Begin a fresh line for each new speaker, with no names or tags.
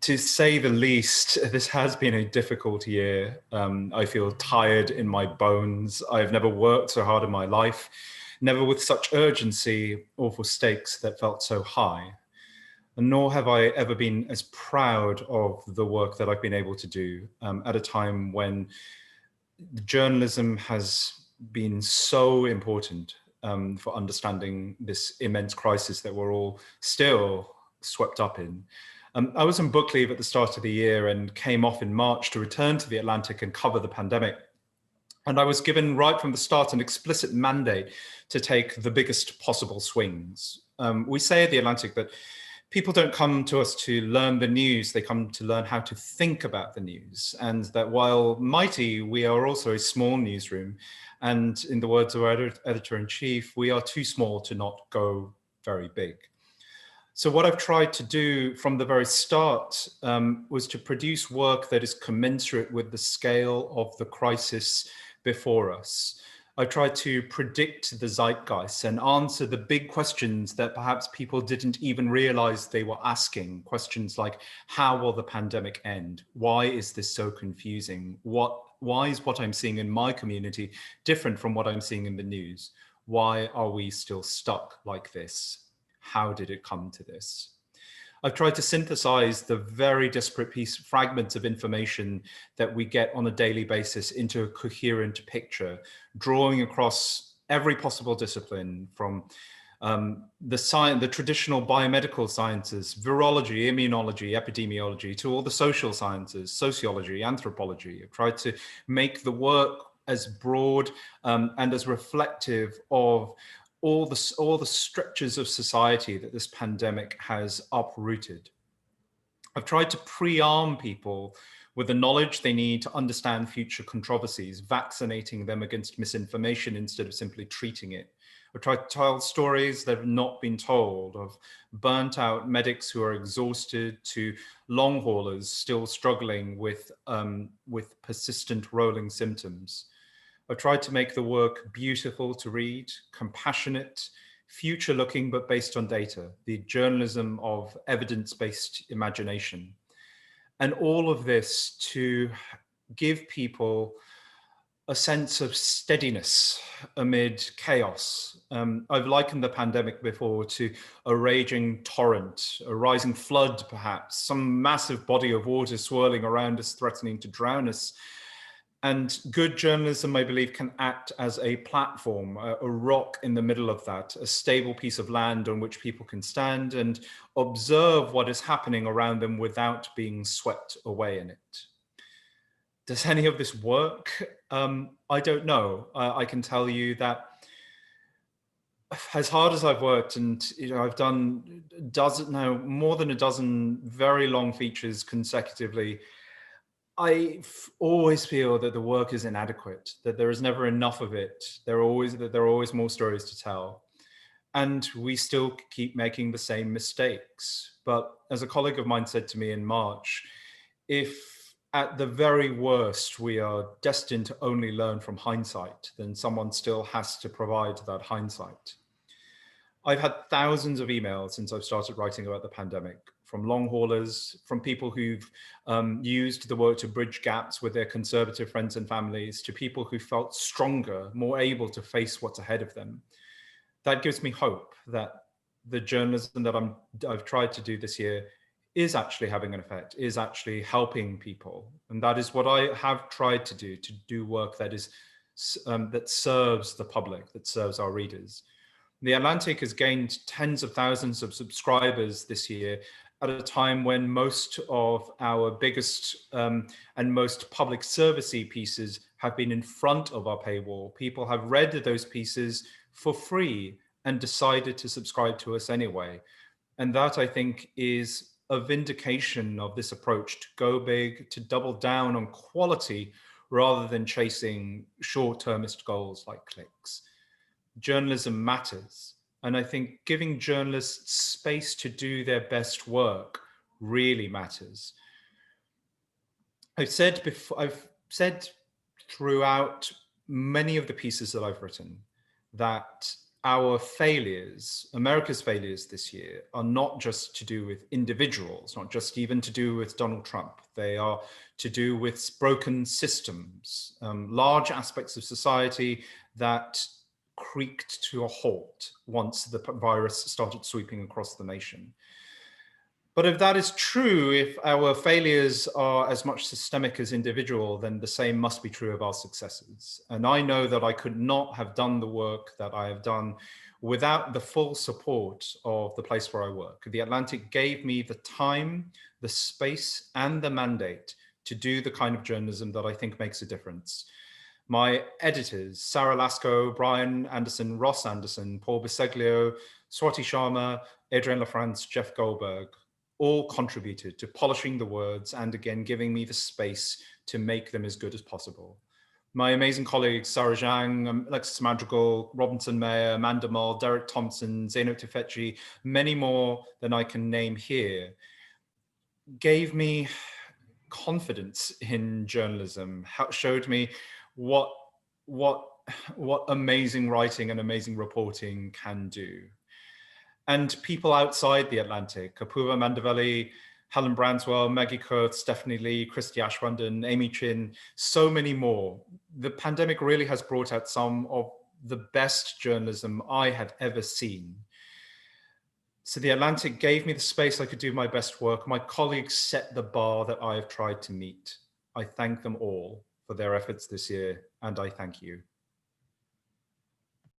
To say the least, this has been a difficult year. I feel tired in my bones. I've never worked so hard in my life, never with such urgency or for stakes that felt so high. And nor have I ever been as proud of the work that I've been able to do at a time when journalism has been so important for understanding this immense crisis that we're all still swept up in. I was on book leave at the start of the year and came off in March to return to the Atlantic and cover the pandemic. And I was given right from the start an explicit mandate to take the biggest possible swings. We say at the Atlantic that people don't come to us to learn the news, they come to learn how to think about the news. And that while mighty, we are also a small newsroom. And in the words of our editor-in-chief, we are too small to not go very big. So what I've tried to do from the very start was to produce work that is commensurate with the scale of the crisis before us. I tried to predict the zeitgeist and answer the big questions that perhaps people didn't even realize they were asking. Questions like, how will the pandemic end? Why is this so confusing? Why is what I'm seeing in my community different from what I'm seeing in the news? Why are we still stuck like this? How did it come to this? I've tried to synthesize the very disparate fragments of information that we get on a daily basis into a coherent picture, drawing across every possible discipline from the traditional biomedical sciences, virology, immunology, epidemiology, to all the social sciences, sociology, anthropology. I've tried to make the work as broad and as reflective of all the structures of society that this pandemic has uprooted. I've tried to pre-arm people with the knowledge they need to understand future controversies, vaccinating them against misinformation instead of simply treating it. I've tried to tell stories that have not been told, of burnt out medics who are exhausted to long haulers still struggling with persistent rolling symptoms. I tried to make the work beautiful to read, compassionate, future-looking, but based on data, the journalism of evidence-based imagination. And all of this to give people a sense of steadiness amid chaos. I've likened the pandemic before to a raging torrent, a rising flood perhaps, some massive body of water swirling around us, threatening to drown us. And good journalism, I believe, can act as a platform, a rock in the middle of that, a stable piece of land on which people can stand and observe what is happening around them without being swept away in it. Does any of this work? I don't know. I can tell you that as hard as I've worked, and I've done more than a dozen very long features consecutively, I always feel that the work is inadequate, that there is never enough of it. There are always more stories to tell. And we still keep making the same mistakes. But as a colleague of mine said to me in March, if at the very worst we are destined to only learn from hindsight, then someone still has to provide that hindsight. I've had thousands of emails since I've started writing about the pandemic, from long haulers, from people who've used the work to bridge gaps with their conservative friends and families, to people who felt stronger, more able to face what's ahead of them. That gives me hope that the journalism that I've tried to do this year is actually having an effect, is actually helping people. And that is what I have tried to do work that is that serves the public, that serves our readers. The Atlantic has gained tens of thousands of subscribers this year at a time when most of our biggest and most public servicey pieces have been in front of our paywall. People have read those pieces for free and decided to subscribe to us anyway. And that, I think, is a vindication of this approach to go big, to double down on quality rather than chasing short-termist goals like clicks. Journalism matters. And I think giving journalists space to do their best work really matters. I've said throughout many of the pieces that I've written that our failures, America's failures this year, are not just to do with individuals, not just even to do with Donald Trump. They are to do with broken systems, large aspects of society that creaked to a halt once the virus started sweeping across the nation. But if that is true, if our failures are as much systemic as individual, then the same must be true of our successes. And I know that I could not have done the work that I have done without the full support of the place where I work. The Atlantic gave me the time, the space, and the mandate to do the kind of journalism that I think makes a difference. My editors, Sarah Lasco, Brian Anderson, Ross Anderson, Paul Biseglio, Swati Sharma, Adrienne LaFrance, Jeff Goldberg, all contributed to polishing the words and again giving me the space to make them as good as possible. My amazing colleagues, Sarah Zhang, Alexis Madrigal, Robinson Mayer, Amanda Mull, Derek Thompson, Zainab Tufekci, many more than I can name here, gave me confidence in journalism, showed me what amazing writing and amazing reporting can do. And people outside the Atlantic, Apurva Mandavelli, Helen Branswell, Maggie Kurth, Stephanie Lee, Christy Ashwanden, Amy Chin, so many more. The pandemic really has brought out some of the best journalism I have ever seen. So the Atlantic gave me the space I could do my best work. My colleagues set the bar that I have tried to meet. I thank them all for their efforts this year, and I thank you.